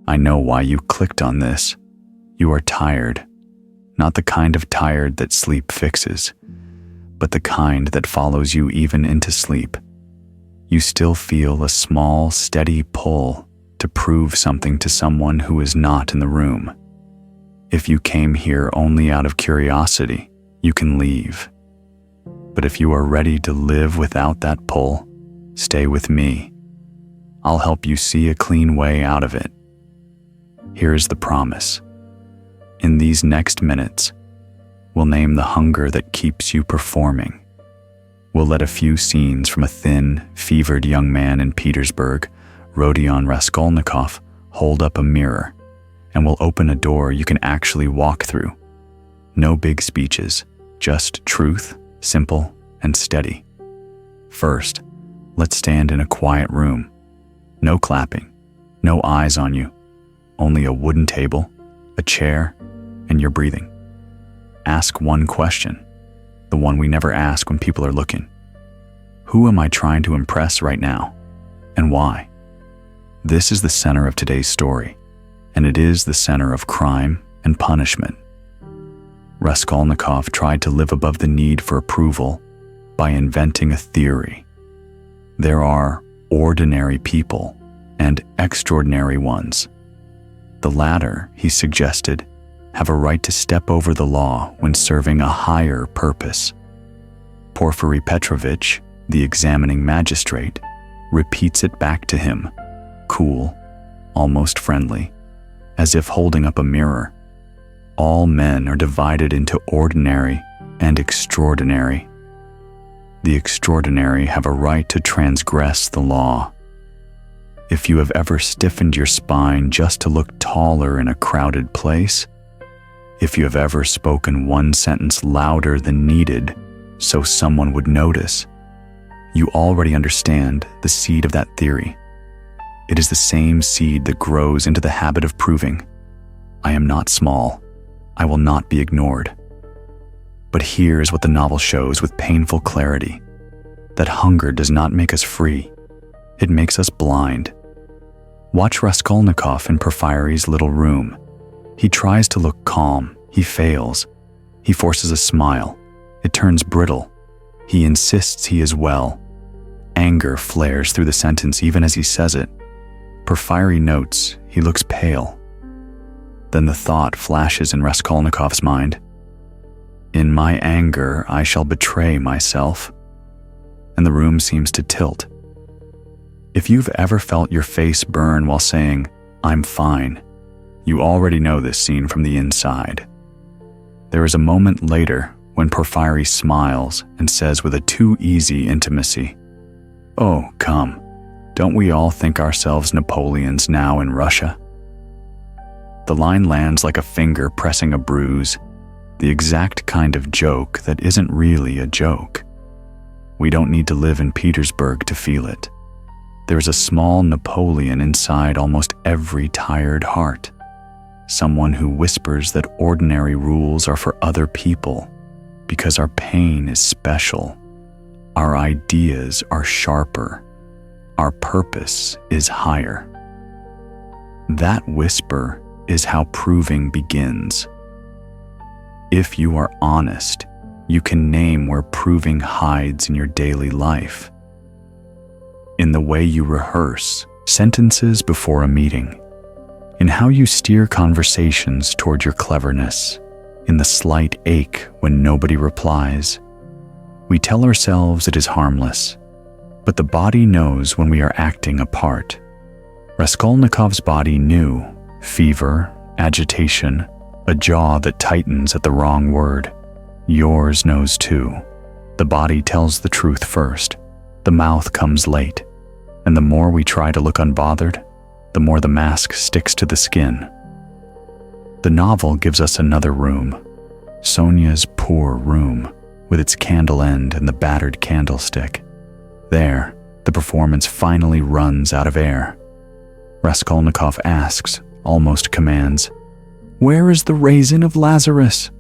I know why you clicked on this. You are tired. Not the kind of tired that sleep fixes, but the kind that follows you even into sleep. You still feel a small, steady pull to prove something to someone who is not in the room. If you came here only out of curiosity, you can leave. But if you are ready to live without that pull, stay with me. I'll help you see a clean way out of it. Here's the promise. In these next minutes, we'll name the hunger that keeps you performing. We'll let a few scenes from a thin, fevered young man in Petersburg, Rodion Raskolnikov, hold up a mirror, and we'll open a door you can actually walk through. No big speeches, just truth, simple and steady. First, let's stand in a quiet room. No clapping, no eyes on you, only a wooden table, a chair, and your breathing. Ask one question, the one we never ask when people are looking. Who am I trying to impress right now, and why? This is the center of today's story, and it is the center of crime and punishment. Raskolnikov tried to live above the need for approval by inventing a theory. There are ordinary people and extraordinary ones. The latter, he suggested, have a right to step over the law when serving a higher purpose. Porfiry Petrovich, the examining magistrate, repeats it back to him, cool, almost friendly, as if holding up a mirror. All men are divided into ordinary and extraordinary. The extraordinary have a right to transgress the law. If you have ever stiffened your spine just to look taller in a crowded place, if you have ever spoken one sentence louder than needed so someone would notice, you already understand the seed of that theory. It is the same seed that grows into the habit of proving, I am not small, I will not be ignored. But here is what the novel shows with painful clarity, that hunger does not make us free, it makes us blind. Watch Raskolnikov in Porfiry's little room. He tries to look calm, he fails. He forces a smile, it turns brittle. He insists he is well. Anger flares through the sentence even as he says it. Porfiry notes he looks pale. Then the thought flashes in Raskolnikov's mind. In my anger, I shall betray myself. And the room seems to tilt. If you've ever felt your face burn while saying, I'm fine, you already know this scene from the inside. There is a moment later when Porfiry smiles and says with a too easy intimacy, oh, come, don't we all think ourselves Napoleons now in Russia? The line lands like a finger pressing a bruise, the exact kind of joke that isn't really a joke. We don't need to live in Petersburg to feel it. There's a small Napoleon inside almost every tired heart. Someone who whispers that ordinary rules are for other people because our pain is special, our ideas are sharper, our purpose is higher. That whisper is how proving begins. If you are honest, you can name where proving hides in your daily life. In the way you rehearse sentences before a meeting, in how you steer conversations toward your cleverness, in the slight ache when nobody replies. We tell ourselves it is harmless, but the body knows when we are acting a part. Raskolnikov's body knew fever, agitation, a jaw that tightens at the wrong word. Yours knows too. The body tells the truth first. The mouth comes late, and the more we try to look unbothered, the more the mask sticks to the skin. The novel gives us another room, Sonia's poor room, with its candle end and the battered candlestick. There, the performance finally runs out of air. Raskolnikov asks, almost commands, "Where is the raisin of Lazarus?"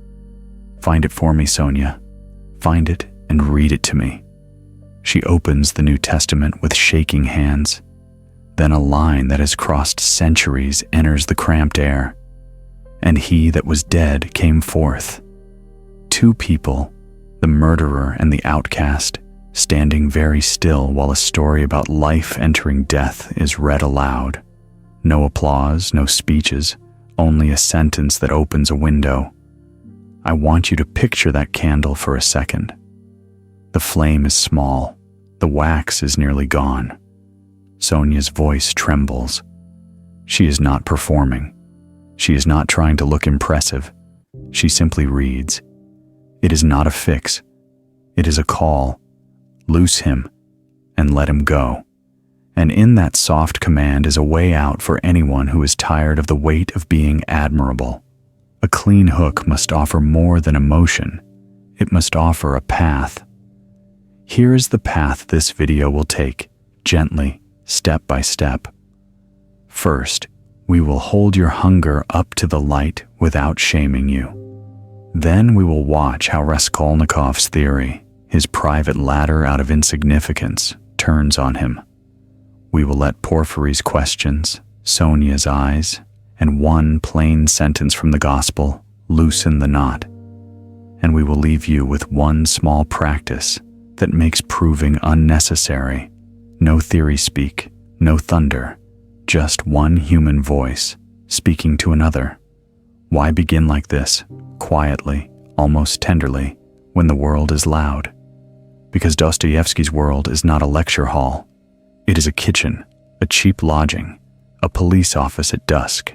"Find it for me, Sonia. Find it and read it to me." She opens the New Testament with shaking hands. Then a line that has crossed centuries enters the cramped air. And he that was dead came forth. Two people, the murderer and the outcast, standing very still while a story about life entering death is read aloud. No applause, no speeches, only a sentence that opens a window. I want you to picture that candle for a second. The flame is small. The wax is nearly gone. Sonia's voice trembles. She is not performing. She is not trying to look impressive. She simply reads. It is not a fix. It is a call. Loose him and let him go. And in that soft command is a way out for anyone who is tired of the weight of being admirable. A clean hook must offer more than emotion. It must offer a path. Here is the path this video will take, gently, step by step. First, we will hold your hunger up to the light without shaming you. Then we will watch how Raskolnikov's theory, his private ladder out of insignificance, turns on him. We will let Porfiry's questions, Sonia's eyes, and one plain sentence from the gospel loosen the knot. And we will leave you with one small practice that makes proving unnecessary. No theory speak, no thunder, just one human voice speaking to another. Why begin like this, quietly, almost tenderly, when the world is loud? Because Dostoevsky's world is not a lecture hall. It is a kitchen, a cheap lodging, a police office at dusk.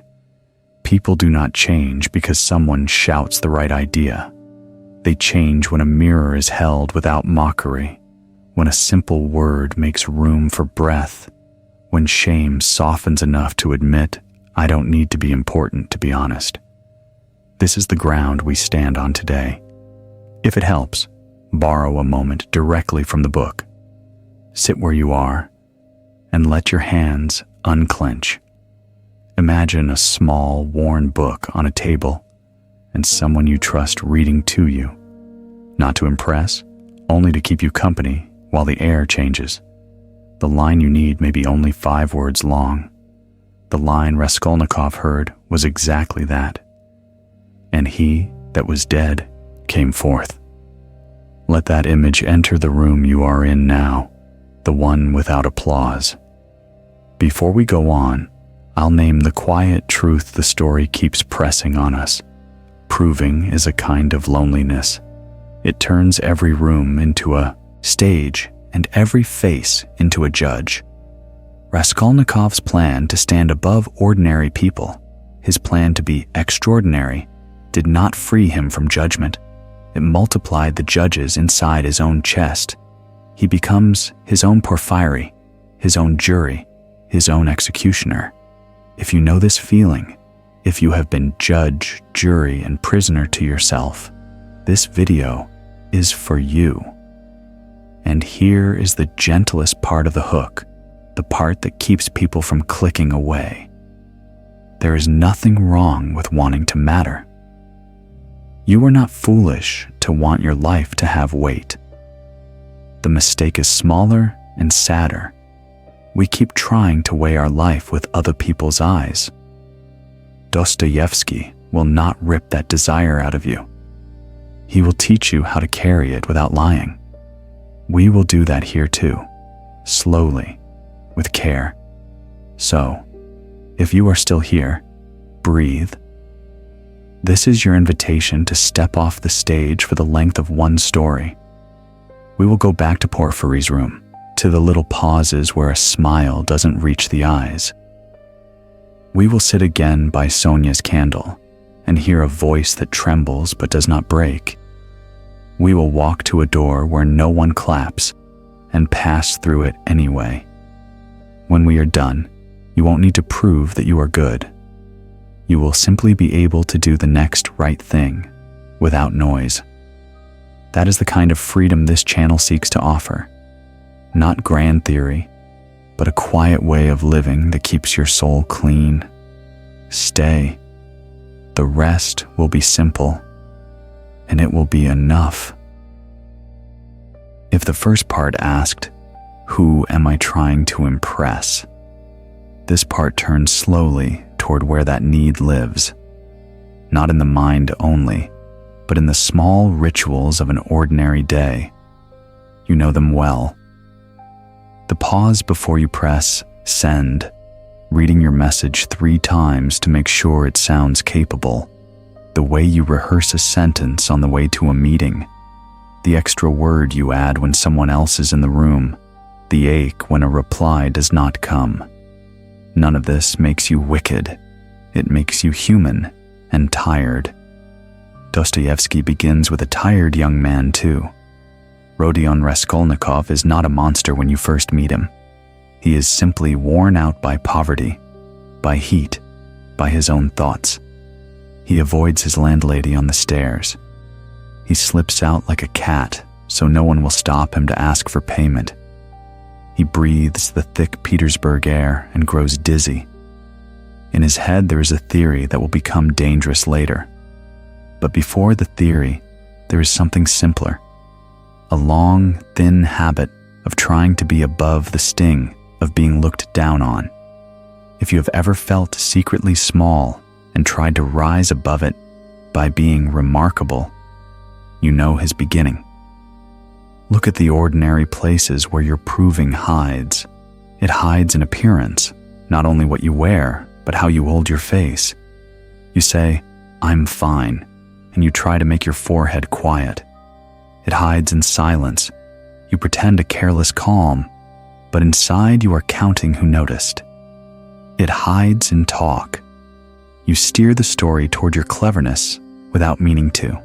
People do not change because someone shouts the right idea. They change when a mirror is held without mockery, when a simple word makes room for breath, when shame softens enough to admit, I don't need to be important, to be honest. This is the ground we stand on today. If it helps, borrow a moment directly from the book. Sit where you are and let your hands unclench. Imagine a small, worn book on a table and someone you trust reading to you. Not to impress, only to keep you company while the air changes. The line you need may be only 5 words long. The line Raskolnikov heard was exactly that. And he that was dead came forth. Let that image enter the room you are in now, the one without applause. Before we go on, I'll name the quiet truth the story keeps pressing on us. Proving is a kind of loneliness. It turns every room into a stage and every face into a judge. Raskolnikov's plan to stand above ordinary people, his plan to be extraordinary, did not free him from judgment. It multiplied the judges inside his own chest. He becomes his own Porfiry, his own jury, his own executioner. If you know this feeling, if you have been judge, jury, and prisoner to yourself, this video is for you. And here is the gentlest part of the hook, the part that keeps people from clicking away. There is nothing wrong with wanting to matter. You are not foolish to want your life to have weight. The mistake is smaller and sadder. We keep trying to weigh our life with other people's eyes. Dostoevsky will not rip that desire out of you. He will teach you how to carry it without lying. We will do that here too, slowly, with care. So, if you are still here, breathe. This is your invitation to step off the stage for the length of one story. We will go back to Porfiry's room, to the little pauses where a smile doesn't reach the eyes. We will sit again by Sonia's candle and hear a voice that trembles but does not break. We will walk to a door where no one claps and pass through it anyway. When we are done, you won't need to prove that you are good. You will simply be able to do the next right thing without noise. That is the kind of freedom this channel seeks to offer. Not grand theory, but a quiet way of living that keeps your soul clean. Stay. The rest will be simple, and it will be enough. If the first part asked, who am I trying to impress? This part turns slowly toward where that need lives, not in the mind only, but in the small rituals of an ordinary day. You know them well. The pause before you press send, reading your message 3 times to make sure it sounds capable, the way you rehearse a sentence on the way to a meeting, the extra word you add when someone else is in the room, the ache when a reply does not come. None of this makes you wicked. It makes you human and tired. Dostoevsky begins with a tired young man too. Rodion Raskolnikov is not a monster when you first meet him. He is simply worn out by poverty, by heat, by his own thoughts. He avoids his landlady on the stairs. He slips out like a cat so no one will stop him to ask for payment. He breathes the thick Petersburg air and grows dizzy. In his head there is a theory that will become dangerous later. But before the theory, there is something simpler. A long, thin habit of trying to be above the sting of being looked down on. If you have ever felt secretly small and tried to rise above it by being remarkable, you know his beginning. Look at the ordinary places where your proving hides. It hides in appearance, not only what you wear, but how you hold your face. You say, "I'm fine," and you try to make your forehead quiet. It hides in silence. You pretend a careless calm, but inside you are counting who noticed. It hides in talk. You steer the story toward your cleverness without meaning to.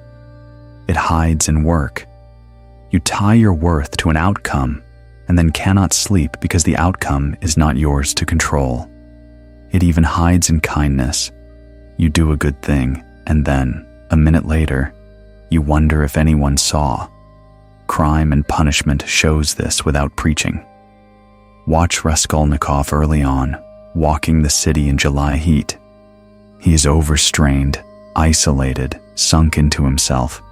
It hides in work. You tie your worth to an outcome and then cannot sleep because the outcome is not yours to control. It even hides in kindness. You do a good thing, and then, a minute later, you wonder if anyone saw. Crime and punishment shows this without preaching. Watch Raskolnikov early on, walking the city in July heat. He is overstrained, isolated, sunk into himself.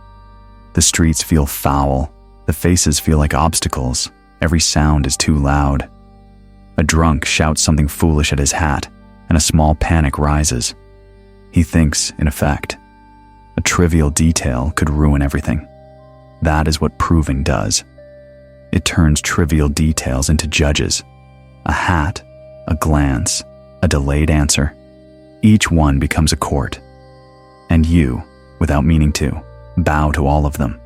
The streets feel foul, the faces feel like obstacles, every sound is too loud. A drunk shouts something foolish at his hat, and a small panic rises. He thinks, in effect, a trivial detail could ruin everything. That is what proving does. It turns trivial details into judges. A hat, a glance, a delayed answer. Each one becomes a court. And you, without meaning to, bow to all of them.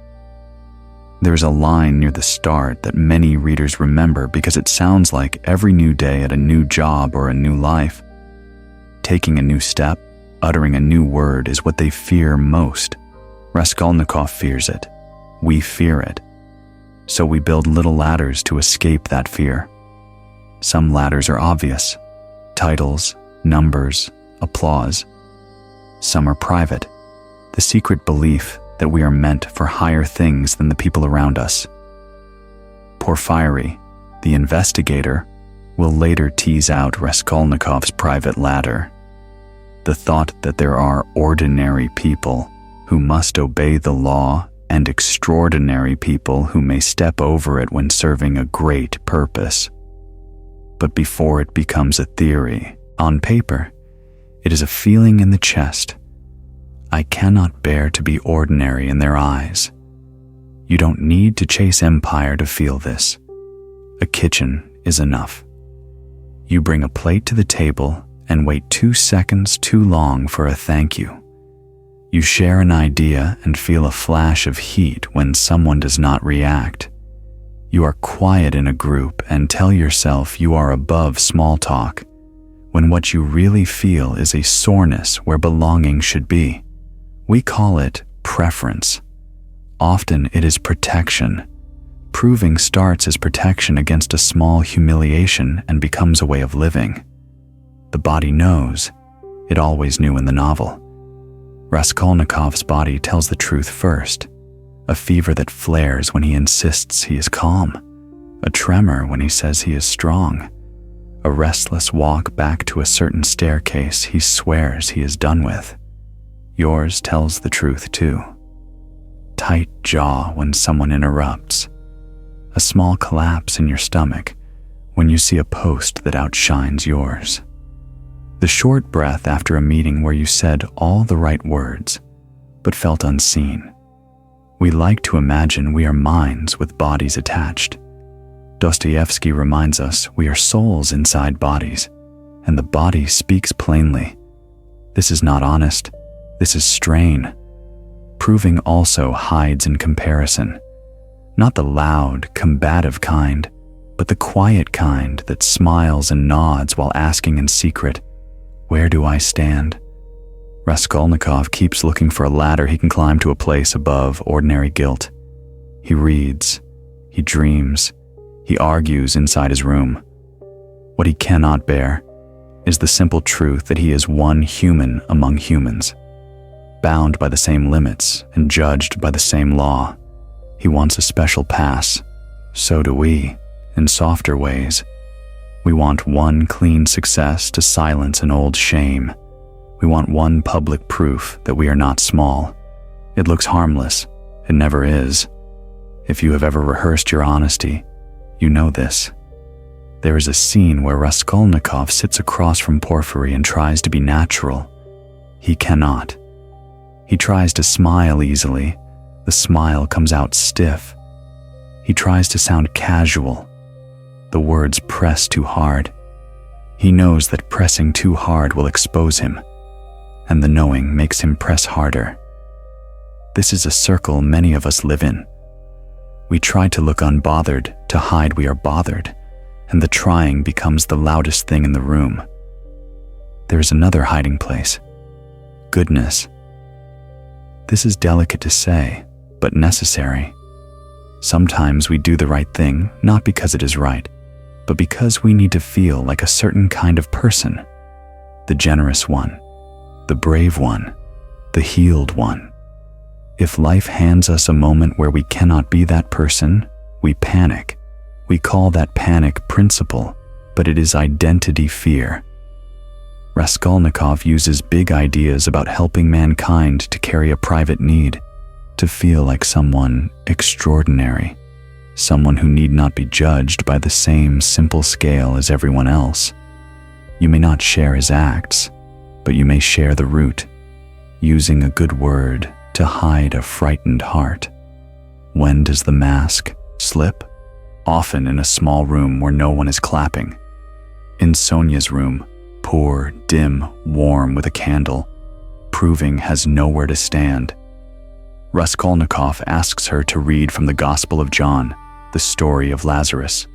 There is a line near the start that many readers remember because it sounds like every new day at a new job or a new life. Taking a new step, uttering a new word is what they fear most. Raskolnikov fears it. We fear it. So we build little ladders to escape that fear. Some ladders are obvious. Titles, numbers, applause. Some are private. The secret belief that we are meant for higher things than the people around us. Porfiry, the investigator, will later tease out Raskolnikov's private ladder. The thought that there are ordinary people who must obey the law and extraordinary people who may step over it when serving a great purpose. But before it becomes a theory, on paper, it is a feeling in the chest. I cannot bear to be ordinary in their eyes. You don't need to chase empire to feel this. A kitchen is enough. You bring a plate to the table and wait 2 seconds too long for a thank you. You share an idea and feel a flash of heat when someone does not react. You are quiet in a group and tell yourself you are above small talk, when what you really feel is a soreness where belonging should be. We call it preference. Often it is protection. Proving starts as protection against a small humiliation and becomes a way of living. The body knows. It always knew in the novel. Raskolnikov's body tells the truth first. A fever that flares when he insists he is calm. A tremor when he says he is strong. A restless walk back to a certain staircase he swears he is done with. Yours tells the truth too. Tight jaw when someone interrupts. A small collapse in your stomach when you see a post that outshines yours. The short breath after a meeting where you said all the right words, but felt unseen. We like to imagine we are minds with bodies attached. Dostoevsky reminds us we are souls inside bodies, and the body speaks plainly. This is not honest. This is strain. Proving also hides in comparison, not the loud, combative kind, but the quiet kind that smiles and nods while asking in secret, "Where do I stand?" Raskolnikov keeps looking for a ladder he can climb to a place above ordinary guilt. He reads, he dreams, he argues inside his room. What he cannot bear is the simple truth that he is one human among humans, bound by the same limits and judged by the same law. He wants a special pass. So do we, in softer ways. We want one clean success to silence an old shame. We want one public proof that we are not small. It looks harmless. It never is. If you have ever rehearsed your honesty, you know this. There is a scene where Raskolnikov sits across from Porfiry and tries to be natural. He cannot. He tries to smile easily. The smile comes out stiff. He tries to sound casual. The words press too hard. He knows that pressing too hard will expose him, and the knowing makes him press harder. This is a circle many of us live in. We try to look unbothered to hide we are bothered, and the trying becomes the loudest thing in the room. There is another hiding place: goodness. This is delicate to say, but necessary. Sometimes we do the right thing not because it is right, but because we need to feel like a certain kind of person: the generous one, the brave one, the healed one. If life hands us a moment where we cannot be that person, we panic. We call that panic principle, but it is identity fear. Raskolnikov uses big ideas about helping mankind to carry a private need, to feel like someone extraordinary, someone who need not be judged by the same simple scale as everyone else. You may not share his acts, but you may share the root, using a good word to hide a frightened heart. When does the mask slip? Often in a small room where no one is clapping. In Sonia's room, poor, dim, warm with a candle, proving has nowhere to stand. Raskolnikov asks her to read from the Gospel of John, the story of Lazarus.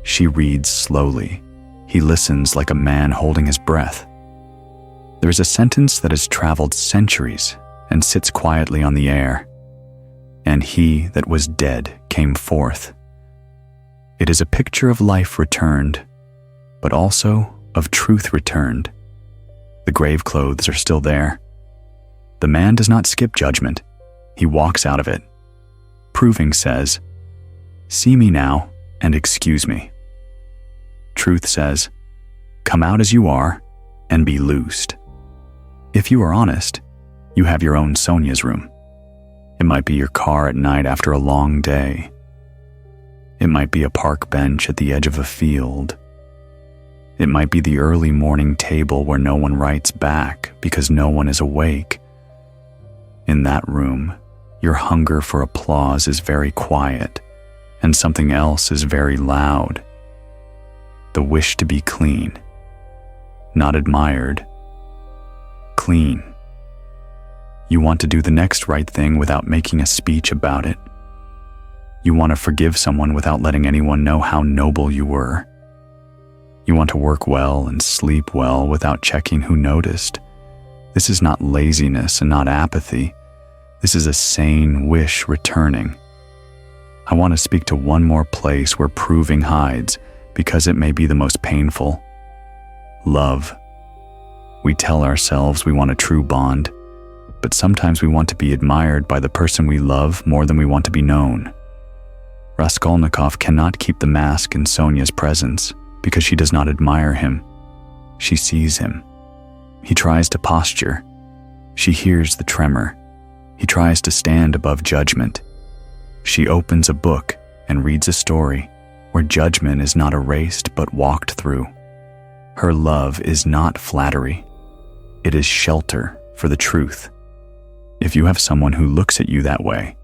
She reads slowly. He listens like a man holding his breath. There is a sentence that has traveled centuries and sits quietly on the air. And he that was dead came forth. It is a picture of life returned, but also of truth returned. The grave clothes are still there. The man does not skip judgment. He walks out of it. Proving says, "See me now and excuse me." Truth says, "Come out as you are and be loosed." If you are honest, you have your own Sonia's room. It might be your car at night after a long day. It might be a park bench at the edge of a field. It might be the early morning table where no one writes back because no one is awake. In that room, your hunger for applause is very quiet, and something else is very loud. The wish to be clean, not admired, clean. You want to do the next right thing without making a speech about it. You want to forgive someone without letting anyone know how noble you were. You want to work well and sleep well without checking who noticed. This is not laziness and not apathy. This is a sane wish returning. I want to speak to one more place where proving hides, because it may be the most painful. Love. We tell ourselves we want a true bond, but sometimes we want to be admired by the person we love more than we want to be known. Raskolnikov cannot keep the mask in Sonia's presence because she does not admire him. She sees him. He tries to posture. She hears the tremor. He tries to stand above judgment. She opens a book and reads a story where judgment is not erased but walked through. Her love is not flattery. It is shelter for the truth. If you have someone who looks at you that way,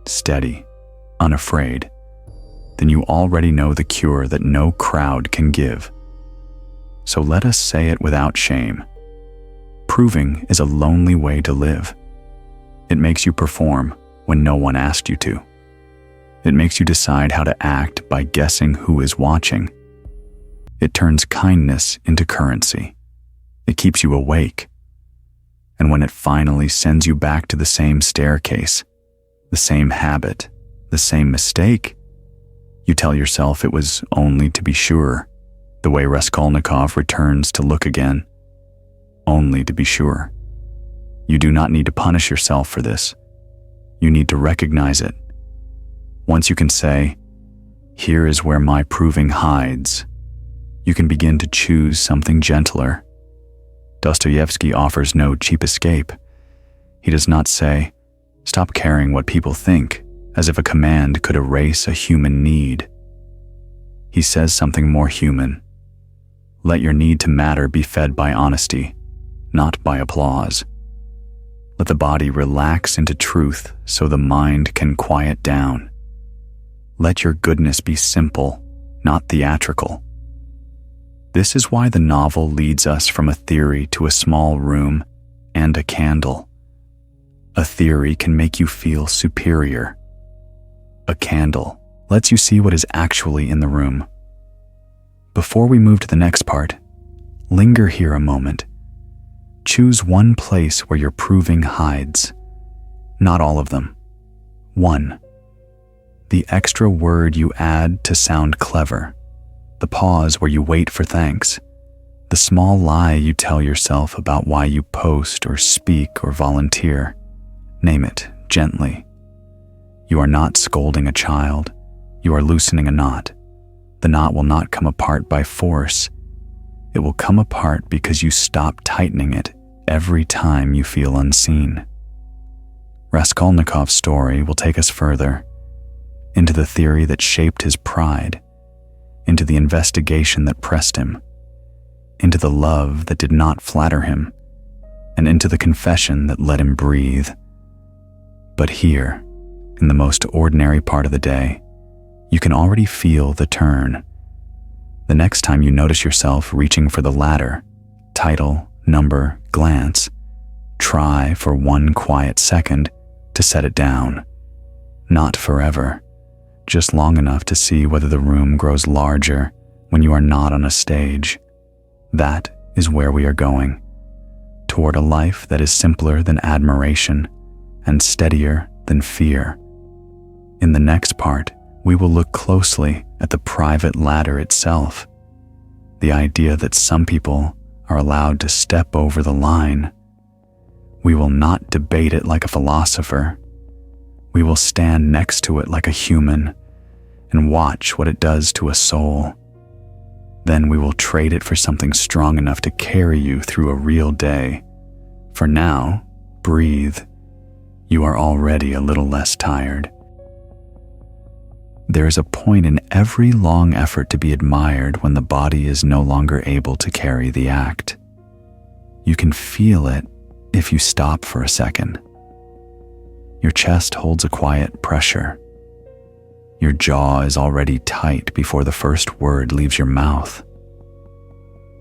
steady, unafraid, then you already know the cure that no crowd can give. So let us say it without shame. Proving is a lonely way to live. It makes you perform when no one asked you to. It makes you decide how to act by guessing who is watching. It turns kindness into currency. It keeps you awake. And when it finally sends you back to the same staircase, the same habit, the same mistake, you tell yourself it was only to be sure, the way Raskolnikov returns to look again. Only to be sure. You do not need to punish yourself for this. You need to recognize it. Once you can say, "Here is where my proving hides," you can begin to choose something gentler. Dostoevsky offers no cheap escape. He does not say, "Stop caring what people think," as if a command could erase a human need. He says something more human. Let your need to matter be fed by honesty, not by applause. Let the body relax into truth so the mind can quiet down. Let your goodness be simple, not theatrical. This is why the novel leads us from a theory to a small room and a candle. A theory can make you feel superior. A candle lets you see what is actually in the room. Before we move to the next part, linger here a moment. Choose one place where your proving hides. Not all of them. One. The extra word you add to sound clever. The pause where you wait for thanks. The small lie you tell yourself about why you post or speak or volunteer. Name it gently. You are not scolding a child. You are loosening a knot. The knot will not come apart by force. It will come apart because you stop tightening it every time you feel unseen. Raskolnikov's story will take us further, into the theory that shaped his pride, into the investigation that pressed him, into the love that did not flatter him, and into the confession that let him breathe. But here, in the most ordinary part of the day, you can already feel the turn. The next time you notice yourself reaching for the ladder, title, number, glance, try for one quiet second to set it down. Not forever, just long enough to see whether the room grows larger when you are not on a stage. That is where we are going, toward a life that is simpler than admiration and steadier than fear. In the next part, we will look closely at the private ladder itself, the idea that some people are allowed to step over the line. We will not debate it like a philosopher. We will stand next to it like a human and watch what it does to a soul. Then we will trade it for something strong enough to carry you through a real day. For now, breathe. You are already a little less tired. There is a point in every long effort to be admired when the body is no longer able to carry the act. You can feel it if you stop for a second. Your chest holds a quiet pressure. Your jaw is already tight before the first word leaves your mouth.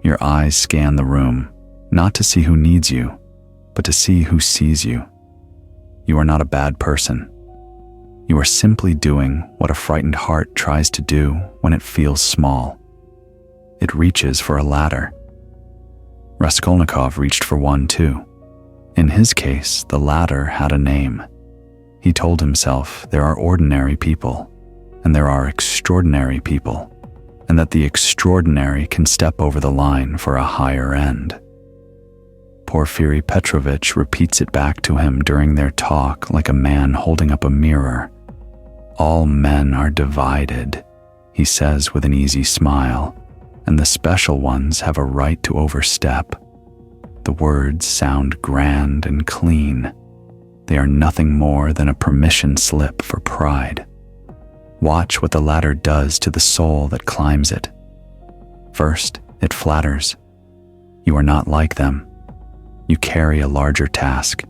Your eyes scan the room, not to see who needs you, but to see who sees you. You are not a bad person. You are simply doing what a frightened heart tries to do when it feels small. It reaches for a ladder. Raskolnikov reached for one too. In his case, the ladder had a name. He told himself there are ordinary people, and there are extraordinary people, and that the extraordinary can step over the line for a higher end. Porfiry Petrovitch repeats it back to him during their talk like a man holding up a mirror. All men are divided, he says with an easy smile, and the special ones have a right to overstep. The words sound grand and clean. They are nothing more than a permission slip for pride. Watch what the ladder does to the soul that climbs it. First, It flatters. You are not like them. You carry a larger task.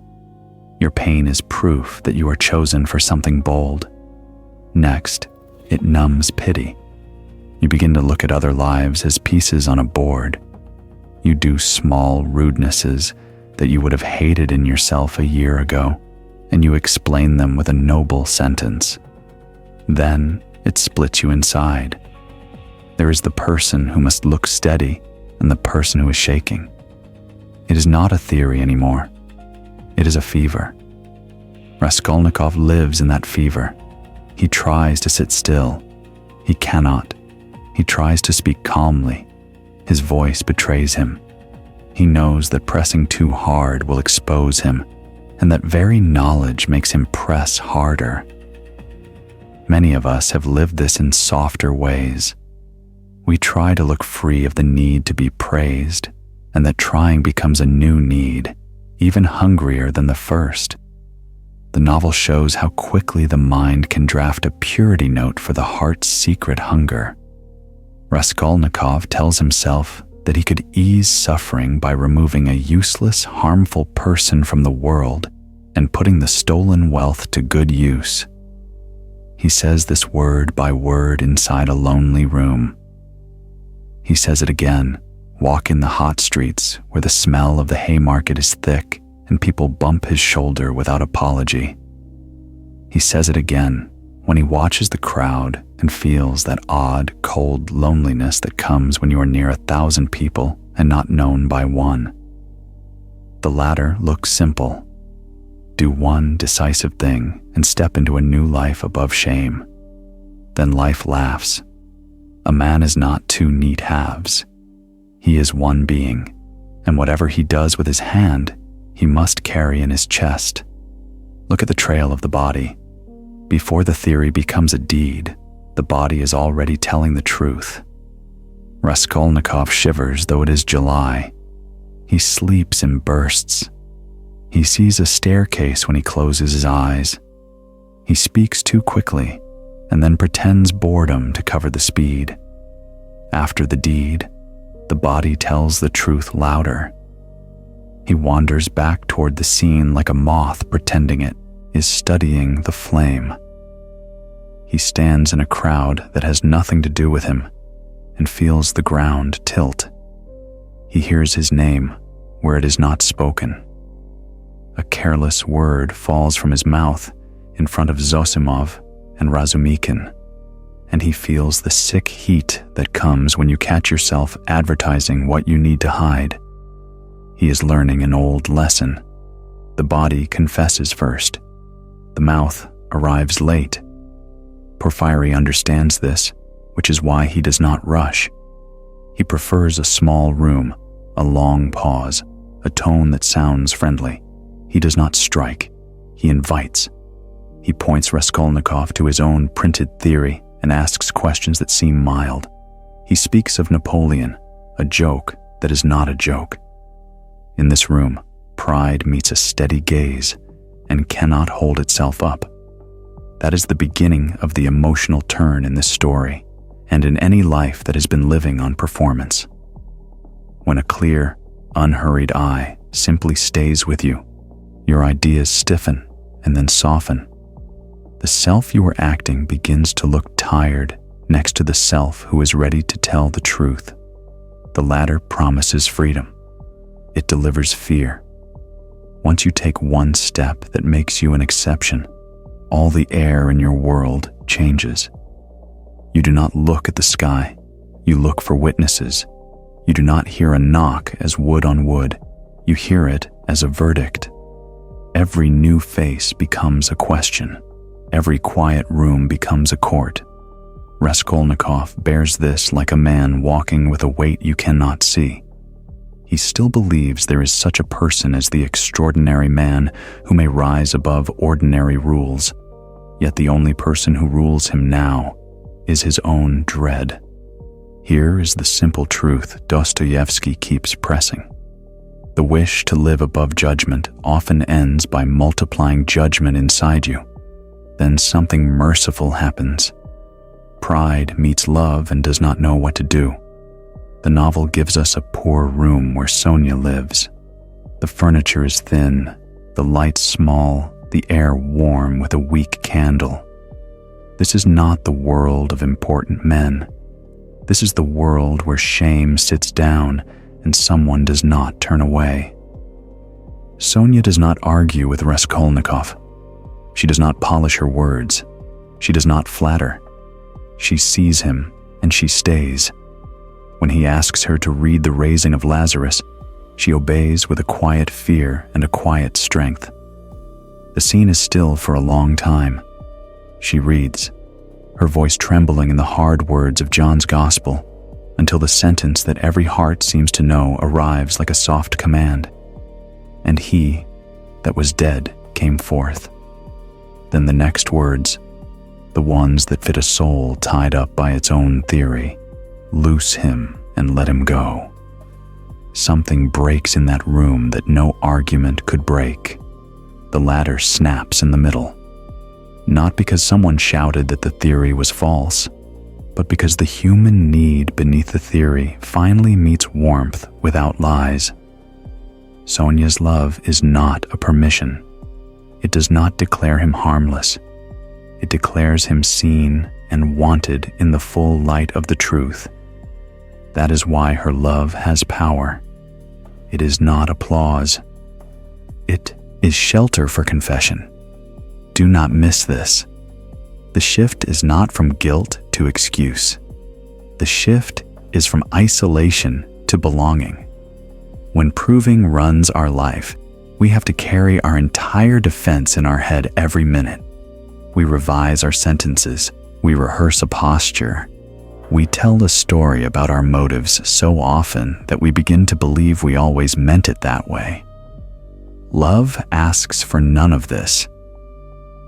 Your pain is proof that you are chosen for something bold. Next, it numbs pity. You begin to look at other lives as pieces on a board. You do small rudenesses that you would have hated in yourself a year ago, and you explain them with a noble sentence. Then it splits you inside. There is the person who must look steady and the person who is shaking. It is not a theory anymore. It is a fever. Raskolnikov lives in that fever. He tries to sit still. He cannot. He tries to speak calmly. His voice betrays him. He knows that pressing too hard will expose him, and that very knowledge makes him press harder. Many of us have lived this in softer ways. We try to look free of the need to be praised, and that trying becomes a new need, even hungrier than the first. The novel shows how quickly the mind can draft a purity note for the heart's secret hunger. Raskolnikov tells himself that he could ease suffering by removing a useless, harmful person from the world and putting the stolen wealth to good use. He says this word by word inside a lonely room. He says it again, walk in the hot streets where the smell of the Haymarket is thick and people bump his shoulder without apology. He says it again when he watches the crowd and feels that odd, cold loneliness that comes when you are near 1,000 people and not known by one. The latter looks simple. Do one decisive thing and step into a new life above shame. Then life laughs. A man is not two neat halves. He is one being, and whatever he does with his hand, he must carry in his chest. Look at the trail of the body. Before the theory becomes a deed, the body is already telling the truth. Raskolnikov shivers though it is July. He sleeps in bursts. He sees a staircase when he closes his eyes. He speaks too quickly and then pretends boredom to cover the speed. After the deed, the body tells the truth louder. He wanders back toward the scene like a moth pretending it is studying the flame. He stands in a crowd that has nothing to do with him and feels the ground tilt. He hears his name where it is not spoken. A careless word falls from his mouth in front of Zosimov and Razumikin, and he feels the sick heat that comes when you catch yourself advertising what you need to hide. He is learning an old lesson. The body confesses first. The mouth arrives late. Porfiry understands this, which is why he does not rush. He prefers a small room, a long pause, a tone that sounds friendly. He does not strike. He invites. He points Raskolnikov to his own printed theory and asks questions that seem mild. He speaks of Napoleon, a joke that is not a joke. In this room, pride meets a steady gaze and cannot hold itself up. That is the beginning of the emotional turn in this story and in any life that has been living on performance. When a clear, unhurried eye simply stays with you, your ideas stiffen and then soften. The self you are acting begins to look tired next to the self who is ready to tell the truth. The latter promises freedom. It delivers fear. Once you take one step that makes you an exception, all the air in your world changes. You do not look at the sky. You look for witnesses. You do not hear a knock as wood on wood. You hear it as a verdict. Every new face becomes a question. Every quiet room becomes a court. Raskolnikov bears this like a man walking with a weight you cannot see. He still believes there is such a person as the extraordinary man who may rise above ordinary rules, yet the only person who rules him now is his own dread. Here is the simple truth Dostoevsky keeps pressing. The wish to live above judgment often ends by multiplying judgment inside you. Then something merciful happens. Pride meets love and does not know what to do. The novel gives us a poor room where Sonia lives. The furniture is thin, the lights small, the air warm with a weak candle. This is not the world of important men. This is the world where shame sits down and someone does not turn away. Sonia does not argue with Raskolnikov. She does not polish her words. She does not flatter. She sees him and she stays. When he asks her to read the raising of Lazarus, she obeys with a quiet fear and a quiet strength. The scene is still for a long time. She reads, her voice trembling in the hard words of John's Gospel, until the sentence that every heart seems to know arrives like a soft command. And he that was dead came forth. Then the next words, the ones that fit a soul tied up by its own theory, loose him and let him go. Something breaks in that room that no argument could break. The ladder snaps in the middle. Not because someone shouted that the theory was false, but because the human need beneath the theory finally meets warmth without lies. Sonia's love is not a permission. It does not declare him harmless. It declares him seen and wanted in the full light of the truth. That is why her love has power. It is not applause. It is shelter for confession. Do not miss this. The shift is not from guilt to excuse. The shift is from isolation to belonging. When proving runs our life, we have to carry our entire defense in our head every minute. We revise our sentences. We rehearse a posture. We tell a story about our motives so often that we begin to believe we always meant it that way. Love asks for none of this.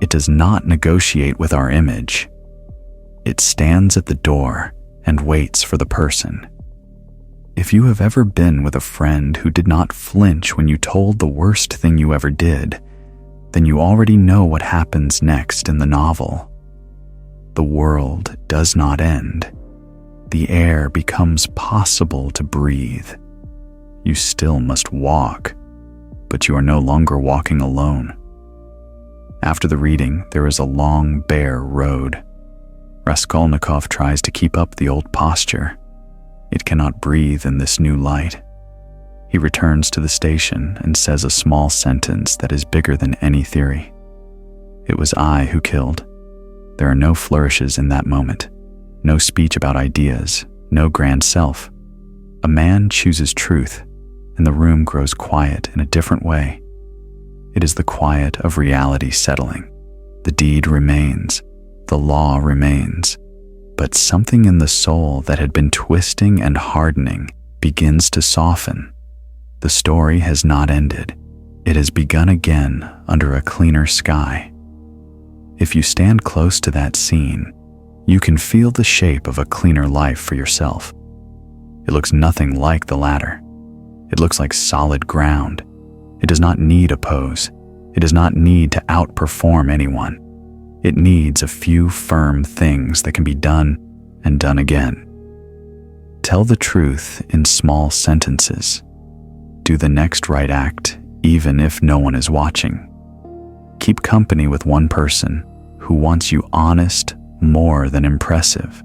It does not negotiate with our image. It stands at the door and waits for the person. If you have ever been with a friend who did not flinch when you told the worst thing you ever did, then you already know what happens next in the novel. The world does not end. The air becomes possible to breathe. You still must walk, but you are no longer walking alone. After the reading, there is a long, bare road. Raskolnikov tries to keep up the old posture. It cannot breathe in this new light. He returns to the station and says a small sentence that is bigger than any theory. It was I who killed. There are no flourishes in that moment, no speech about ideas, no grand self. A man chooses truth, and the room grows quiet in a different way. It is the quiet of reality settling. The deed remains, the law remains, but something in the soul that had been twisting and hardening begins to soften. The story has not ended. It has begun again under a cleaner sky. If you stand close to that scene, you can feel the shape of a cleaner life for yourself. It looks nothing like the ladder. It looks like solid ground. It does not need a pose. It does not need to outperform anyone. It needs a few firm things that can be done and done again. Tell the truth in small sentences. Do the next right act even if no one is watching. Keep company with one person who wants you honest more than impressive.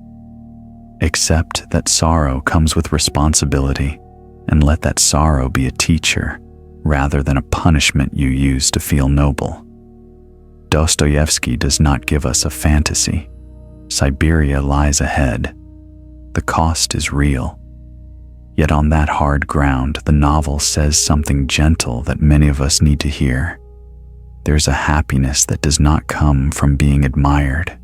Accept that sorrow comes with responsibility, and let that sorrow be a teacher rather than a punishment you use to feel noble. Dostoevsky does not give us a fantasy. Siberia lies ahead. The cost is real. Yet on that hard ground, the novel says something gentle that many of us need to hear. There's a happiness that does not come from being admired.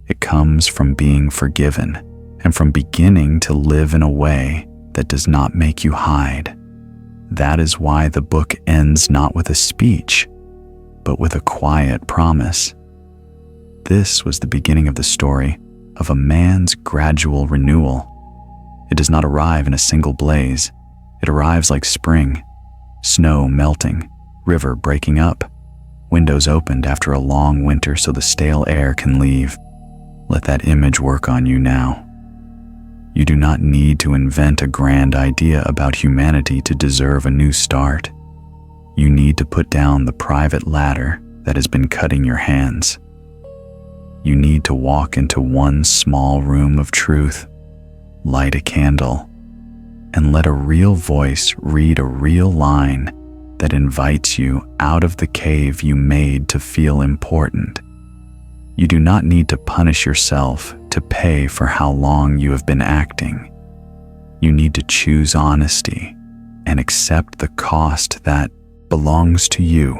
It comes from being forgiven and from beginning to live in a way that does not make you hide. That is why the book ends not with a speech, but with a quiet promise. This was the beginning of the story of a man's gradual renewal. It does not arrive in a single blaze. It arrives like spring, snow melting, river breaking up, windows opened after a long winter so the stale air can leave. Let that image work on you now. You do not need to invent a grand idea about humanity to deserve a new start. You need to put down the private ladder that has been cutting your hands. You need to walk into one small room of truth, light a candle, and let a real voice read a real line that invites you out of the cave you made to feel important. You do not need to punish yourself to pay for how long you have been acting. You need to choose honesty and accept the cost that belongs to you,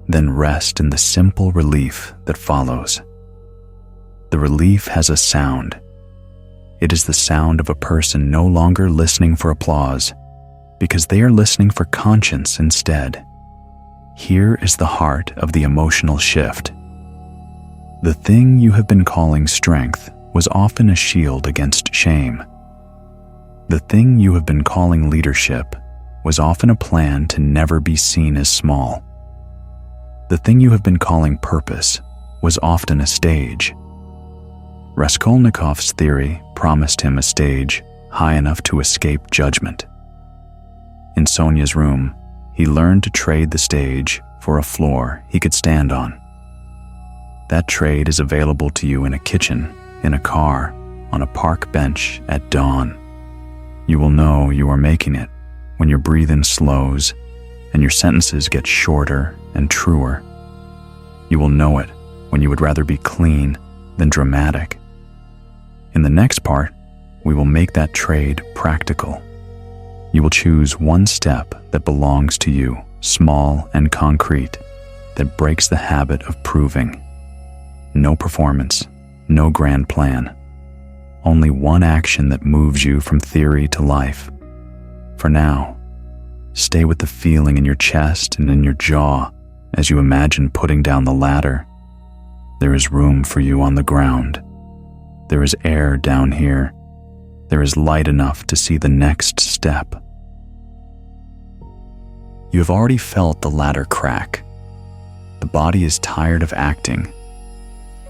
then rest in the simple relief that follows. The relief has a sound. It is the sound of a person no longer listening for applause, because they are listening for conscience instead. Here is the heart of the emotional shift. The thing you have been calling strength was often a shield against shame. The thing you have been calling leadership was often a plan to never be seen as small. The thing you have been calling purpose was often a stage. Raskolnikov's theory promised him a stage high enough to escape judgment. In Sonia's room, he learned to trade the stage for a floor he could stand on. That trade is available to you in a kitchen, in a car, on a park bench at dawn. You will know you are making it when your breathing slows and your sentences get shorter and truer. You will know it when you would rather be clean than dramatic. In the next part, we will make that trade practical. You will choose one step that belongs to you, small and concrete, that breaks the habit of proving. No performance, no grand plan. Only one action that moves you from theory to life. For now, stay with the feeling in your chest and in your jaw as you imagine putting down the ladder. There is room for you on the ground. There is air down here. There is light enough to see the next step. You have already felt the ladder crack. The body is tired of acting.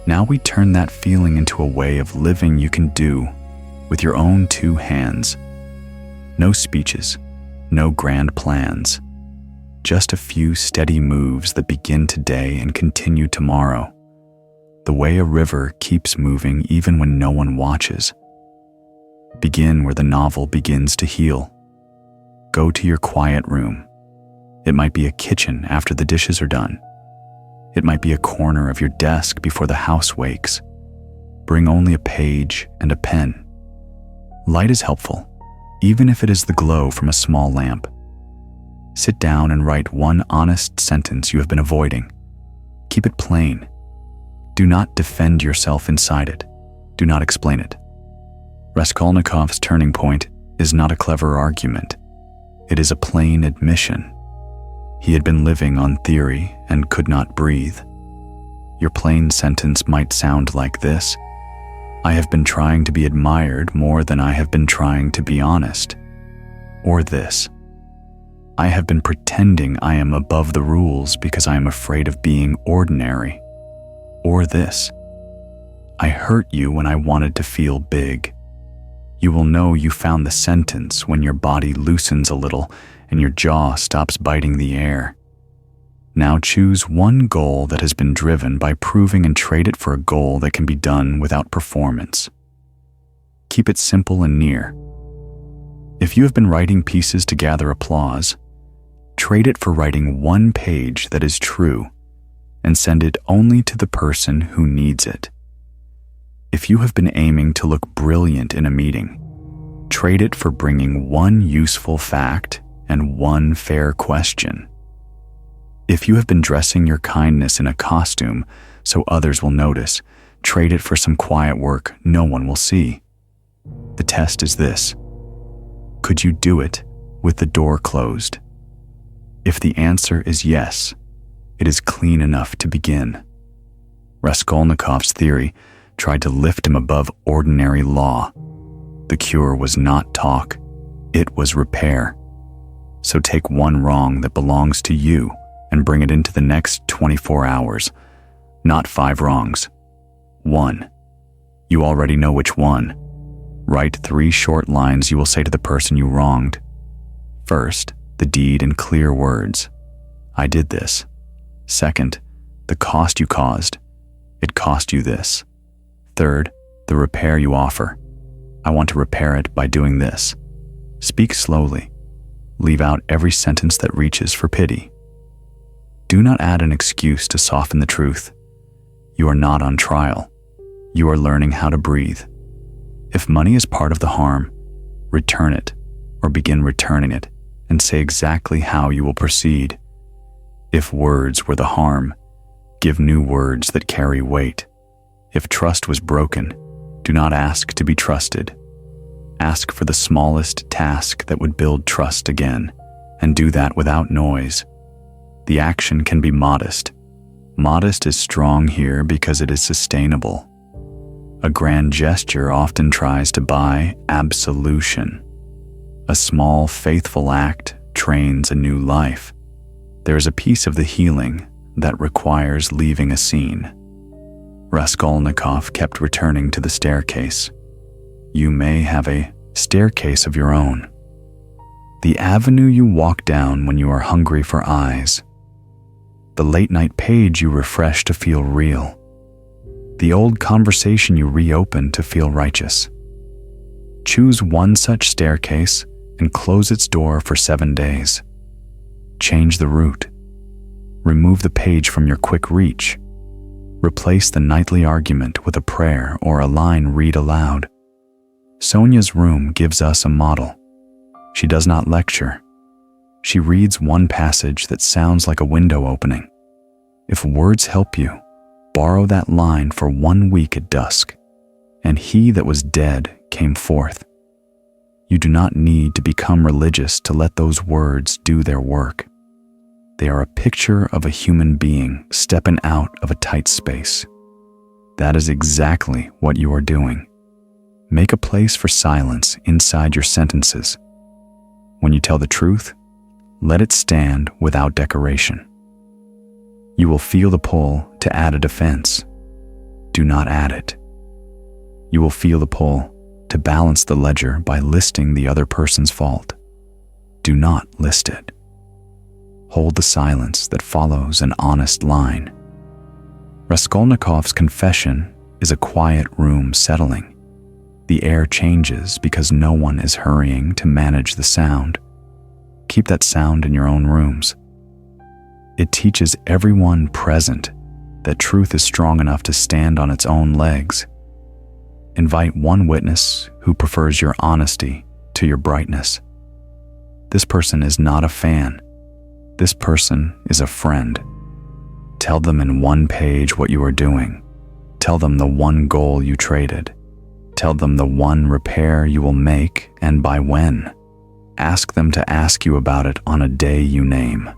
Now we turn that feeling into a way of living you can do with your own two hands. No speeches, no grand plans. Just a few steady moves that begin today and continue tomorrow. The way a river keeps moving even when no one watches. Begin where the novel begins to heal. Go to your quiet room. It might be a kitchen after the dishes are done. It might be a corner of your desk before the house wakes. Bring only a page and a pen. Light is helpful, even if it is the glow from a small lamp. Sit down and write one honest sentence you have been avoiding. Keep it plain. Do not defend yourself inside it. Do not explain it. Raskolnikov's turning point is not a clever argument. It is a plain admission. He had been living on theory and could not breathe. Your plain sentence might sound like this: I have been trying to be admired more than I have been trying to be honest. Or this: I have been pretending I am above the rules because I am afraid of being ordinary. Or this: I hurt you when I wanted to feel big. You will know you found the sentence when your body loosens a little and your jaw stops biting the air. Now choose one goal that has been driven by proving and trade it for a goal that can be done without performance. Keep it simple and near. If you have been writing pieces to gather applause, trade it for writing one page that is true and send it only to the person who needs it. If you have been aiming to look brilliant in a meeting, trade it for bringing one useful fact and one fair question. If you have been dressing your kindness in a costume so others will notice, trade it for some quiet work no one will see. The test is this: could you do it with the door closed? If the answer is yes, it is clean enough to begin. Raskolnikov's theory tried to lift him above ordinary law. The cure was not talk, it was repair. So take one wrong that belongs to you and bring it into the next 24 hours. Not 5 wrongs. 1. You already know which one. Write 3 short lines you will say to the person you wronged. First, the deed in clear words. I did this. Second, the cost you caused. It cost you this. Third, the repair you offer. I want to repair it by doing this. Speak slowly. Leave out every sentence that reaches for pity. Do not add an excuse to soften the truth. You are not on trial. You are learning how to breathe. If money is part of the harm, return it or begin returning it and say exactly how you will proceed. If words were the harm, give new words that carry weight. If trust was broken, do not ask to be trusted. Ask for the smallest task that would build trust again, and do that without noise. The action can be modest. Modest is strong here because it is sustainable. A grand gesture often tries to buy absolution. A small, faithful act trains a new life. There is a piece of the healing that requires leaving a scene. Raskolnikov kept returning to the staircase. You may have a staircase of your own. The avenue you walk down when you are hungry for eyes. The late-night page you refresh to feel real. The old conversation you reopen to feel righteous. Choose one such staircase and close its door for 7 days. Change the route. Remove the page from your quick reach. Replace the nightly argument with a prayer or a line read aloud. Sonia's room gives us a model. She does not lecture. She reads one passage that sounds like a window opening. If words help you, borrow that line for 1 week at dusk. And he that was dead came forth. You do not need to become religious to let those words do their work. They are a picture of a human being stepping out of a tight space. That is exactly what you are doing. Make a place for silence inside your sentences. When you tell the truth, let it stand without decoration. You will feel the pull to add a defense. Do not add it. You will feel the pull to balance the ledger by listing the other person's fault. Do not list it. Hold the silence that follows an honest line. Raskolnikov's confession is a quiet room settling. The air changes because no one is hurrying to manage the sound. Keep that sound in your own rooms. It teaches everyone present that truth is strong enough to stand on its own legs. Invite one witness who prefers your honesty to your brightness. This person is not a fan. This person is a friend. Tell them in 1 page what you are doing. Tell them the one goal you traded. Tell them the one repair you will make and by when. Ask them to ask you about it on a day you name.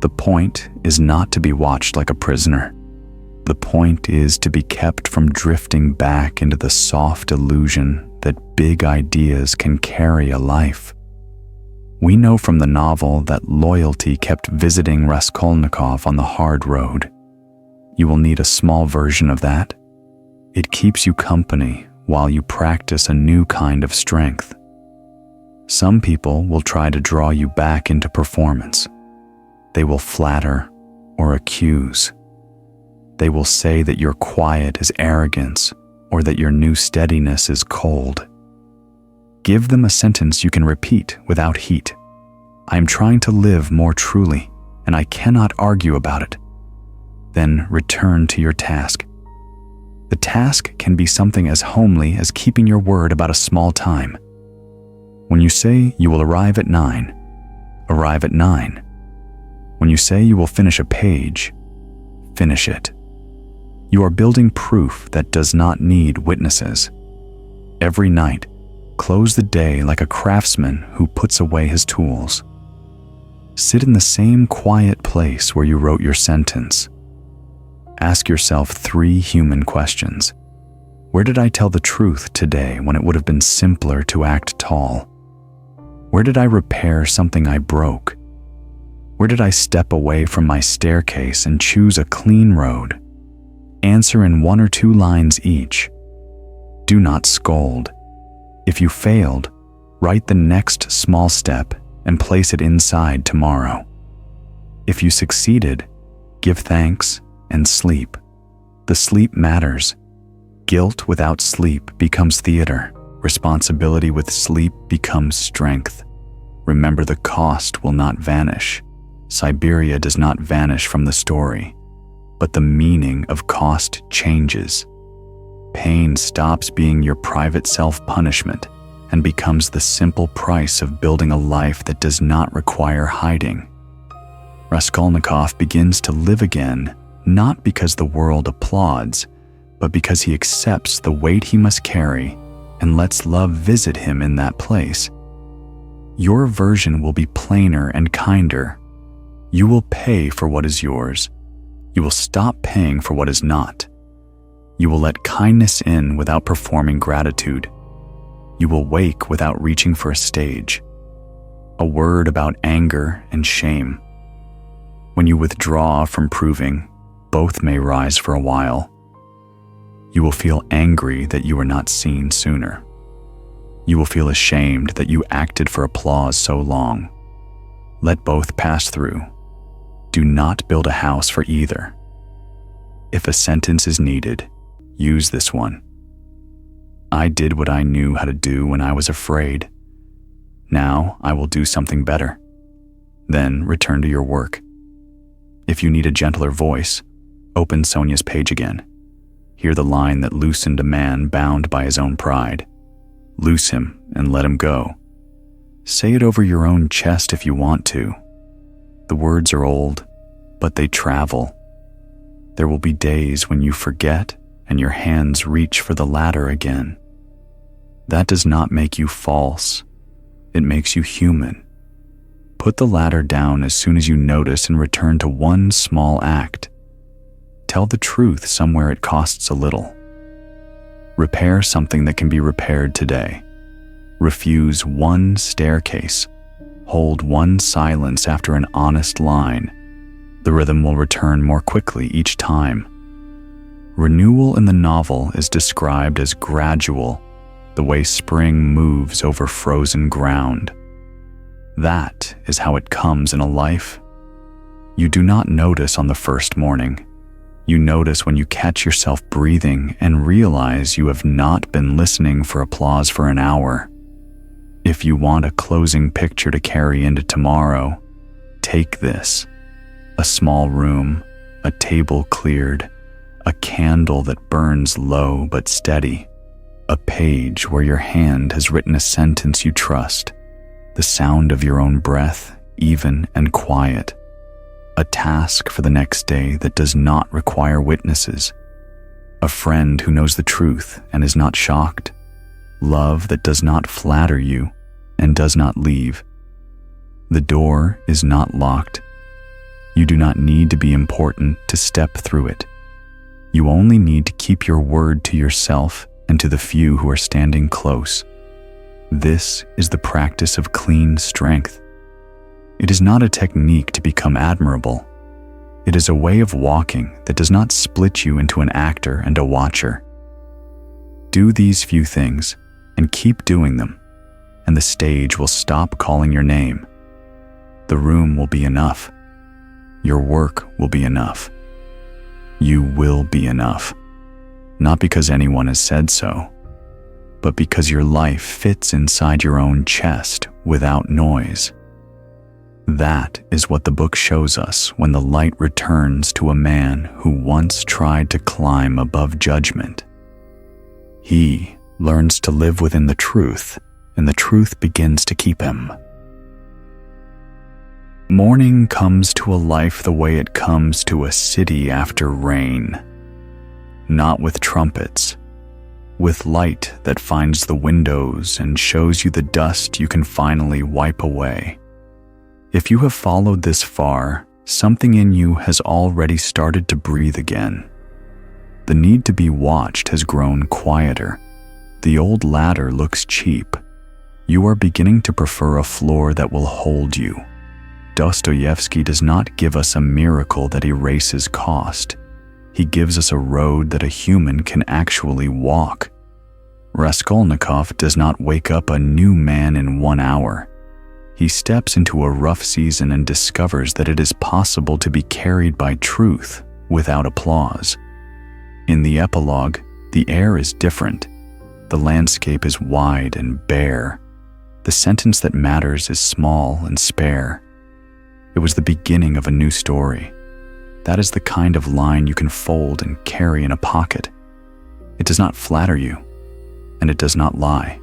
The point is not to be watched like a prisoner. The point is to be kept from drifting back into the soft illusion that big ideas can carry a life. We know from the novel that loyalty kept visiting Raskolnikov on the hard road. You will need a small version of that. It keeps you company while you practice a new kind of strength. Some people will try to draw you back into performance. They will flatter or accuse. They will say that your quiet is arrogance or that your new steadiness is cold. Give them a sentence you can repeat without heat. I am trying to live more truly, and I cannot argue about it. Then return to your task. The task can be something as homely as keeping your word about a small time. When you say you will arrive at 9, arrive at 9. When you say you will finish a page, finish it. You are building proof that does not need witnesses. Every night, close the day like a craftsman who puts away his tools. Sit in the same quiet place where you wrote your sentence. Ask yourself 3 human questions. Where did I tell the truth today when it would have been simpler to act tall? Where did I repair something I broke? Where did I step away from my staircase and choose a clean road? Answer in 1 or 2 lines each. Do not scold. If you failed, write the next small step and place it inside tomorrow. If you succeeded, give thanks and sleep. The sleep matters. Guilt without sleep becomes theater. Responsibility with sleep becomes strength. Remember, the cost will not vanish. Siberia does not vanish from the story, but the meaning of cost changes. Pain stops being your private self-punishment and becomes the simple price of building a life that does not require hiding. Raskolnikov begins to live again, not because the world applauds, but because he accepts the weight he must carry and lets love visit him in that place. Your version will be plainer and kinder. You will pay for what is yours. You will stop paying for what is not. You will let kindness in without performing gratitude. You will wake without reaching for a stage. A word about anger and shame. When you withdraw from proving, both may rise for a while. You will feel angry that you were not seen sooner. You will feel ashamed that you acted for applause so long. Let both pass through. Do not build a house for either. If a sentence is needed, use this one. I did what I knew how to do when I was afraid. Now I will do something better. Then return to your work. If you need a gentler voice, open Sonia's page again. Hear the line that loosened a man bound by his own pride. Loose him and let him go. Say it over your own chest if you want to. The words are old, but they travel. There will be days when you forget and your hands reach for the ladder again. That does not make you false. It makes you human. Put the ladder down as soon as you notice and return to one small act. Tell the truth somewhere it costs a little. Repair something that can be repaired today. Refuse one staircase. Hold one silence after an honest line. The rhythm will return more quickly each time. Renewal in the novel is described as gradual, the way spring moves over frozen ground. That is how it comes in a life. You do not notice on the first morning. You notice when you catch yourself breathing and realize you have not been listening for applause for an hour. If you want a closing picture to carry into tomorrow, take this. A small room, a table cleared, a candle that burns low but steady, a page where your hand has written a sentence you trust, the sound of your own breath, even and quiet, a task for the next day that does not require witnesses, a friend who knows the truth and is not shocked, love that does not flatter you and does not leave. The door is not locked. You do not need to be important to step through it. You only need to keep your word to yourself and to the few who are standing close. This is the practice of clean strength. It is not a technique to become admirable. It is a way of walking that does not split you into an actor and a watcher. Do these few things and keep doing them, and the stage will stop calling your name. The room will be enough. Your work will be enough. You will be enough. Not because anyone has said so, but because your life fits inside your own chest without noise. That is what the book shows us when the light returns to a man who once tried to climb above judgment. He learns to live within the truth, and the truth begins to keep him. Morning comes to a life the way it comes to a city after rain. Not with trumpets, with light that finds the windows and shows you the dust you can finally wipe away. If you have followed this far, something in you has already started to breathe again. The need to be watched has grown quieter. The old ladder looks cheap. You are beginning to prefer a floor that will hold you. Dostoevsky does not give us a miracle that erases cost. He gives us a road that a human can actually walk. Raskolnikov does not wake up a new man in 1 hour. He steps into a rough season and discovers that it is possible to be carried by truth without applause. In the epilogue, the air is different. The landscape is wide and bare. The sentence that matters is small and spare. It was the beginning of a new story. That is the kind of line you can fold and carry in a pocket. It does not flatter you, and it does not lie.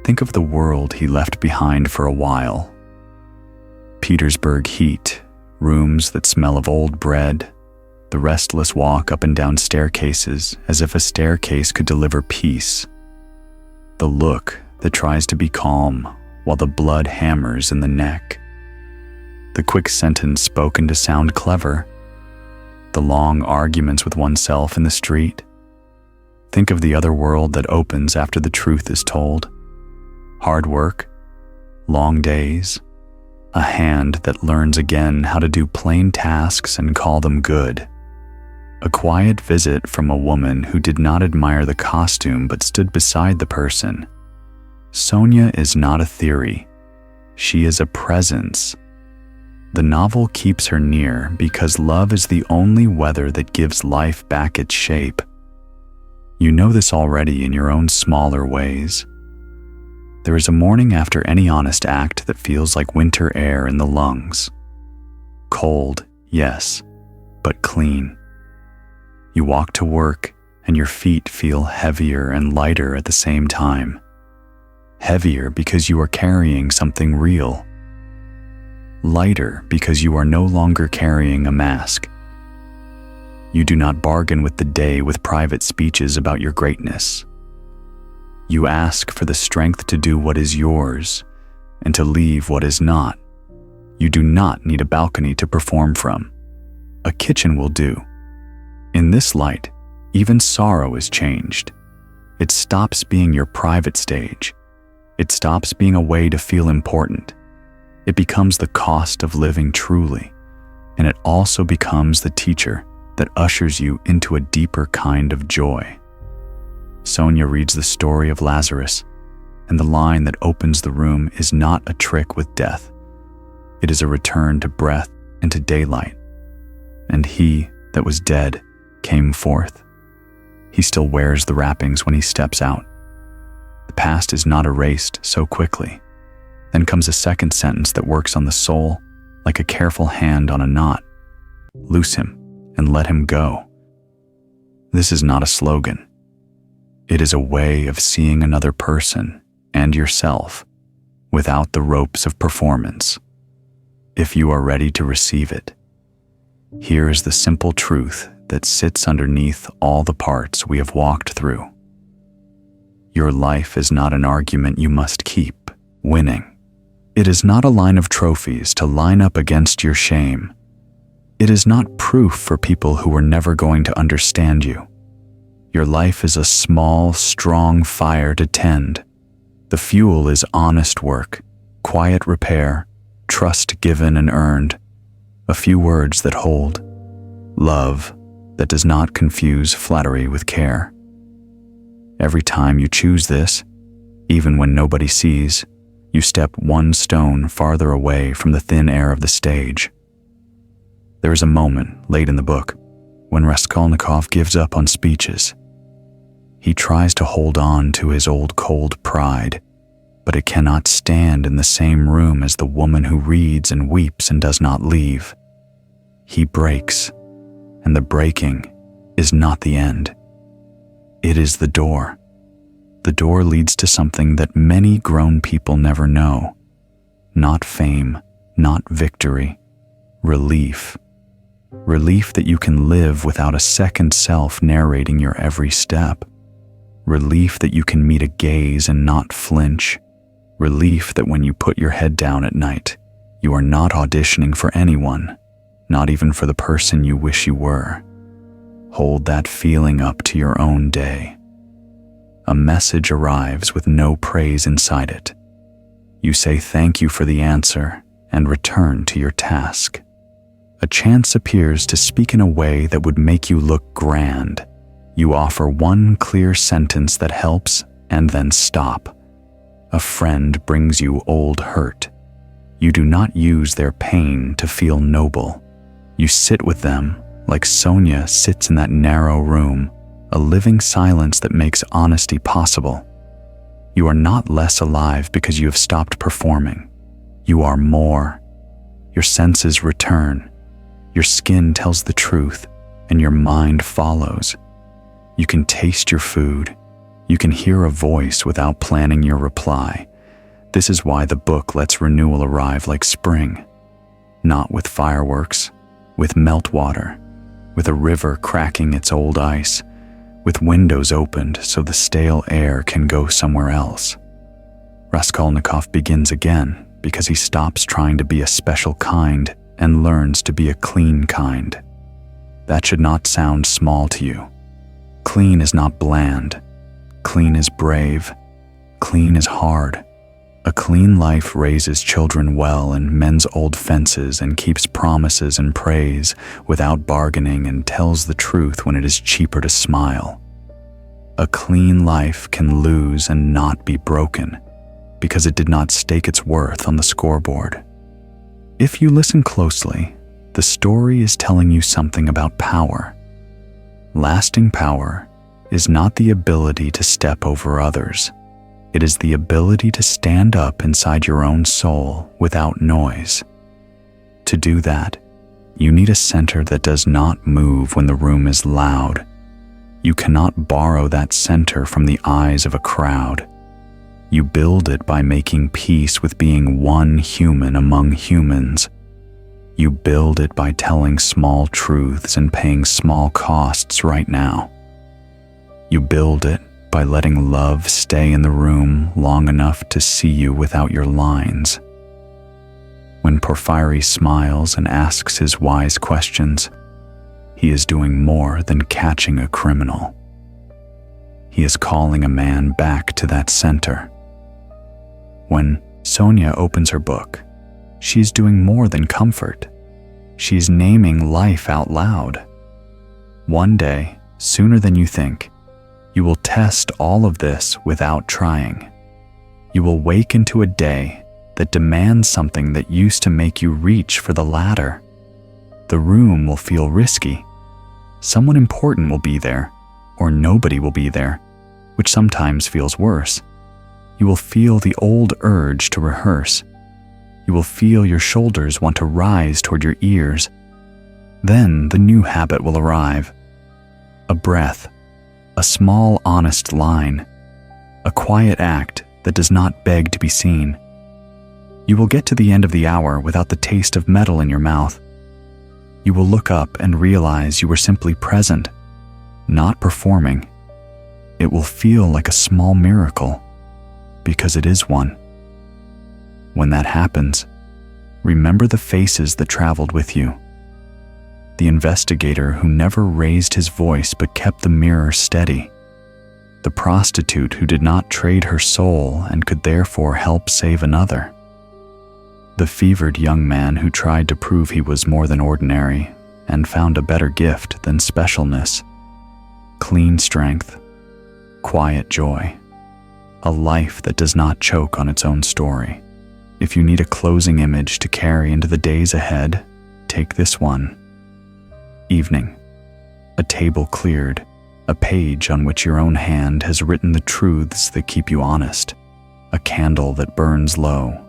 Think of the world he left behind for a while. Petersburg heat, rooms that smell of old bread, the restless walk up and down staircases as if a staircase could deliver peace. The look that tries to be calm while the blood hammers in the neck. The quick sentence spoken to sound clever. The long arguments with oneself in the street. Think of the other world that opens after the truth is told. Hard work, long days, a hand that learns again how to do plain tasks and call them good. A quiet visit from a woman who did not admire the costume but stood beside the person. Sonia is not a theory. She is a presence. The novel keeps her near because love is the only weather that gives life back its shape. You know this already in your own smaller ways. There is a morning after any honest act that feels like winter air in the lungs. Cold, yes, but clean. You walk to work and your feet feel heavier and lighter at the same time. Heavier because you are carrying something real. Lighter because you are no longer carrying a mask. You do not bargain with the day with private speeches about your greatness. You ask for the strength to do what is yours and to leave what is not. You do not need a balcony to perform from. A kitchen will do. In this light, even sorrow is changed. It stops being your private stage. It stops being a way to feel important. It becomes the cost of living truly, and it also becomes the teacher that ushers you into a deeper kind of joy. Sonia reads the story of Lazarus, and the line that opens the room is not a trick with death. It is a return to breath and to daylight. And he that was dead came forth. He still wears the wrappings when he steps out. The past is not erased so quickly. Then comes a second sentence that works on the soul like a careful hand on a knot. Loose him and let him go. This is not a slogan. It is a way of seeing another person and yourself without the ropes of performance. If you are ready to receive it, here is the simple truth that sits underneath all the parts we have walked through. Your life is not an argument you must keep winning. It is not a line of trophies to line up against your shame. It is not proof for people who are never going to understand you. Your life is a small, strong fire to tend. The fuel is honest work, quiet repair, trust given and earned, a few words that hold, love that does not confuse flattery with care. Every time you choose this, even when nobody sees, you step one stone farther away from the thin air of the stage. There is a moment late in the book when Raskolnikov gives up on speeches. He tries to hold on to his old cold pride, but it cannot stand in the same room as the woman who reads and weeps and does not leave. He breaks, and the breaking is not the end. It is the door. The door leads to something that many grown people never know. Not fame, not victory, relief. Relief that you can live without a second self narrating your every step. Relief that you can meet a gaze and not flinch. Relief that when you put your head down at night, you are not auditioning for anyone, not even for the person you wish you were. Hold that feeling up to your own day. A message arrives with no praise inside it. You say thank you for the answer and return to your task. A chance appears to speak in a way that would make you look grand. You offer one clear sentence that helps and then stop. A friend brings you old hurt. You do not use their pain to feel noble. You sit with them like Sonia sits in that narrow room, a living silence that makes honesty possible. You are not less alive because you have stopped performing. You are more. Your senses return. Your skin tells the truth, and your mind follows. You can taste your food. You can hear a voice without planning your reply. This is why the book lets renewal arrive like spring. Not with fireworks, with meltwater, with a river cracking its old ice, with windows opened so the stale air can go somewhere else. Raskolnikov begins again because he stops trying to be a special kind and learns to be a clean kind. That should not sound small to you. Clean is not bland. Clean is brave. Clean is hard. A clean life raises children well and mends old fences and keeps promises and prays without bargaining and tells the truth when it is cheaper to smile. A clean life can lose and not be broken because it did not stake its worth on the scoreboard. If you listen closely, the story is telling you something about power. Lasting power is not the ability to step over others. It is the ability to stand up inside your own soul without noise. To do that, you need a center that does not move when the room is loud. You cannot borrow that center from the eyes of a crowd. You build it by making peace with being one human among humans. You build it by telling small truths and paying small costs right now. You build it by letting love stay in the room long enough to see you without your lines. When Porfiry smiles and asks his wise questions, he is doing more than catching a criminal. He is calling a man back to that center. When Sonia opens her book, she is doing more than comfort. She is naming life out loud. One day, sooner than you think, you will test all of this without trying. You will wake into a day that demands something that used to make you reach for the ladder. The room will feel risky. Someone important will be there, or nobody will be there, which sometimes feels worse. You will feel the old urge to rehearse. You will feel your shoulders want to rise toward your ears. Then the new habit will arrive. A breath, a small honest line, a quiet act that does not beg to be seen. You will get to the end of the hour without the taste of metal in your mouth. You will look up and realize you were simply present, not performing. It will feel like a small miracle, because it is one. When that happens, remember the faces that traveled with you. The investigator who never raised his voice but kept the mirror steady. The prostitute who did not trade her soul and could therefore help save another. The fevered young man who tried to prove he was more than ordinary and found a better gift than specialness. Clean strength, quiet joy, a life that does not choke on its own story. If you need a closing image to carry into the days ahead, take this one. Evening. A table cleared, a page on which your own hand has written the truths that keep you honest, a candle that burns low.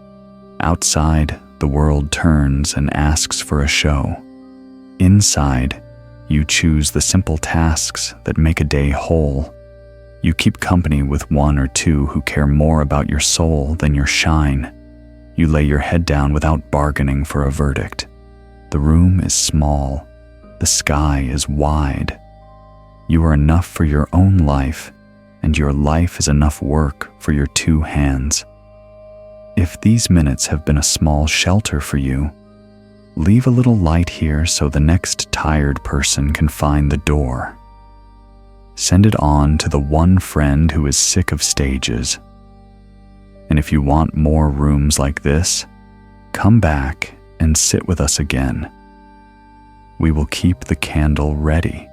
Outside, the world turns and asks for a show. Inside, you choose the simple tasks that make a day whole. You keep company with one or two who care more about your soul than your shine. You lay your head down without bargaining for a verdict. The room is small. The sky is wide. You are enough for your own life, and your life is enough work for your two hands. If these minutes have been a small shelter for you, leave a little light here so the next tired person can find the door. Send it on to the one friend who is sick of stages. And if you want more rooms like this, come back and sit with us again. We will keep the candle ready.